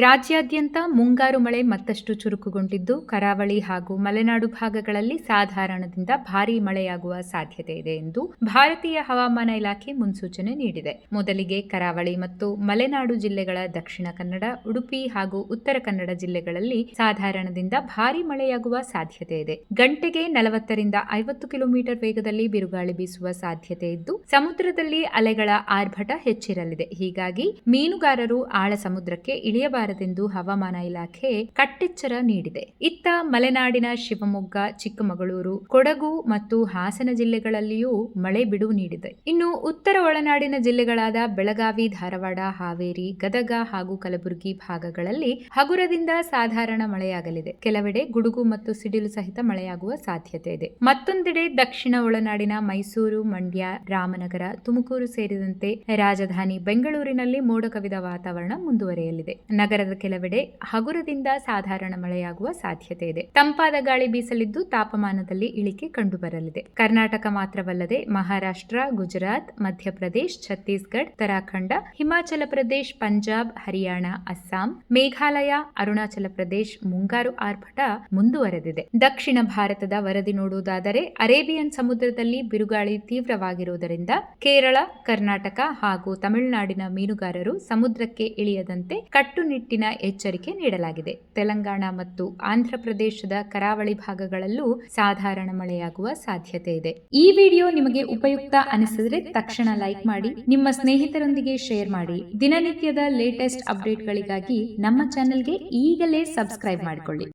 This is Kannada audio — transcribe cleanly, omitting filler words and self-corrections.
ರಾಜ್ಯಾದ್ಯಂತ ಮುಂಗಾರು ಮಳೆ ಮತ್ತಷ್ಟು ಚುರುಕುಗೊಂಡಿದ್ದು, ಕರಾವಳಿ ಹಾಗೂ ಮಲೆನಾಡು ಭಾಗಗಳಲ್ಲಿ ಸಾಧಾರಣದಿಂದ ಭಾರೀ ಮಳೆಯಾಗುವ ಸಾಧ್ಯತೆ ಇದೆ ಎಂದು ಭಾರತೀಯ ಹವಾಮಾನ ಇಲಾಖೆ ಮುನ್ಸೂಚನೆ ನೀಡಿದೆ. ಮೊದಲಿಗೆ ಕರಾವಳಿ ಮತ್ತು ಮಲೆನಾಡು ಜಿಲ್ಲೆಗಳ ದಕ್ಷಿಣ ಕನ್ನಡ, ಉಡುಪಿ ಹಾಗೂ ಉತ್ತರ ಕನ್ನಡ ಜಿಲ್ಲೆಗಳಲ್ಲಿ ಸಾಧಾರಣದಿಂದ ಭಾರೀ ಮಳೆಯಾಗುವ ಸಾಧ್ಯತೆ ಇದೆ. ಗಂಟೆಗೆ 40 ರಿಂದ 50 ಕಿಲೋಮೀಟರ್ ವೇಗದಲ್ಲಿ ಬಿರುಗಾಳಿ ಬೀಸುವ ಸಾಧ್ಯತೆ ಇದ್ದು, ಸಮುದ್ರದಲ್ಲಿ ಅಲೆಗಳ ಆರ್ಭಟ ಹೆಚ್ಚಿರಲಿದೆ. ಹೀಗಾಗಿ ಮೀನುಗಾರರು ಆಳ ಸಮುದ್ರಕ್ಕೆ ಇಳಿಯಬಾರದೆಂದು ಹವಾಮಾನ ಇಲಾಖೆ ಕಟ್ಟೆಚ್ಚರ ನೀಡಿದೆ. ಇತ್ತ ಮಲೆನಾಡಿನ ಶಿವಮೊಗ್ಗ, ಚಿಕ್ಕಮಗಳೂರು, ಕೊಡಗು ಮತ್ತು ಹಾಸನ ಜಿಲ್ಲೆಗಳಲ್ಲಿಯೂ ಮಳೆ ಬಿಡುವು ನೀಡಿದೆ. ಇನ್ನು ಉತ್ತರ ಒಳನಾಡಿನ ಜಿಲ್ಲೆಗಳಾದ ಬೆಳಗಾವಿ, ಧಾರವಾಡ, ಹಾವೇರಿ, ಗದಗ ಹಾಗೂ ಕಲಬುರಗಿ ಭಾಗಗಳಲ್ಲಿ ಹಗುರದಿಂದ ಸಾಧಾರಣ ಮಳೆಯಾಗಲಿದೆ. ಕೆಲವೆಡೆ ಗುಡುಗು ಮತ್ತು ಸಿಡಿಲು ಸಹಿತ ಮಳೆಯಾಗುವ ಸಾಧ್ಯತೆ ಇದೆ. ಮತ್ತೊಂದೆಡೆ ದಕ್ಷಿಣ ಒಳನಾಡಿನ ಮೈಸೂರು, ಮಂಡ್ಯ, ರಾಮನಗರ, ತುಮಕೂರು ಸೇರಿದಂತೆ ರಾಜಧಾನಿ ಬೆಂಗಳೂರಿನಲ್ಲಿ ಮೋಡ ಕವಿದ ವಾತಾವರಣ ಮುಂದುವರೆಯಲಿದೆ. ನಗರದ ಕೆಲವೆಡೆ ಹಗುರದಿಂದ ಸಾಧಾರಣ ಮಳೆಯಾಗುವ ಸಾಧ್ಯತೆ ಇದೆ. ತಂಪಾದ ಗಾಳಿ ಬೀಸಲಿದ್ದು, ತಾಪಮಾನದಲ್ಲಿ ಇಳಿಕೆ ಕಂಡುಬರಲಿದೆ. ಕರ್ನಾಟಕ ಮಾತ್ರವಲ್ಲದೆ ಮಹಾರಾಷ್ಟ್ರ, ಗುಜರಾತ್, ಮಧ್ಯಪ್ರದೇಶ, ಛತ್ತೀಸ್ಗಢ, ಉತ್ತರಾಖಂಡ, ಹಿಮಾಚಲ ಪ್ರದೇಶ, ಪಂಜಾಬ್, ಹರಿಯಾಣ, ಅಸ್ಸಾಂ, ಮೇಘಾಲಯ, ಅರುಣಾಚಲ ಪ್ರದೇಶ ಮುಂಗಾರು ಆರ್ಭಟ ಮುಂದುವರೆದಿದೆ. ದಕ್ಷಿಣ ಭಾರತದ ವರದಿ ನೋಡುವುದಾದರೆ ಅರೇಬಿಯನ್ ಸಮುದ್ರದಲ್ಲಿ ಬಿರುಗಾಳಿ ತೀವ್ರವಾಗಿರುವುದರಿಂದ ಕೇರಳ, ಕರ್ನಾಟಕ ಹಾಗೂ ತಮಿಳುನಾಡಿನ ಮೀನುಗಾರರು ಸಮುದ್ರಕ್ಕೆ ಇಳಿಯದಂತೆ ಕಟ್ಟುನಿಟ್ಟಿನ ಎಚ್ಚರಿಕೆ ನೀಡಲಾಗಿದೆ. ತೆಲಂಗಾಣ ಮತ್ತು ಆಂಧ್ರ ಪ್ರದೇಶದ ಕರಾವಳಿ ಭಾಗಗಳಲ್ಲೂ ಸಾಧಾರಣ ಮಳೆಯಾಗುವ ಸಾಧ್ಯತೆ ಇದೆ. ಈ ವಿಡಿಯೋ ನಿಮಗೆ ಉಪಯುಕ್ತ ಅನಿಸಿದರೆ ತಕ್ಷಣ ಲೈಕ್ ಮಾಡಿ, ನಿಮ್ಮ ಸ್ನೇಹಿತರೊಂದಿಗೆ ಶೇರ್ ಮಾಡಿ. ದಿನನಿತ್ಯದ ಲೇಟೆಸ್ಟ್ ಅಪ್ಡೇಟ್ಗಳಿಗಾಗಿ ನಮ್ಮ ಚಾನೆಲ್ಗೆ ಈಗಲೇ ಸಬ್ಸ್ಕ್ರೈಬ್ ಮಾಡಿಕೊಳ್ಳಿ.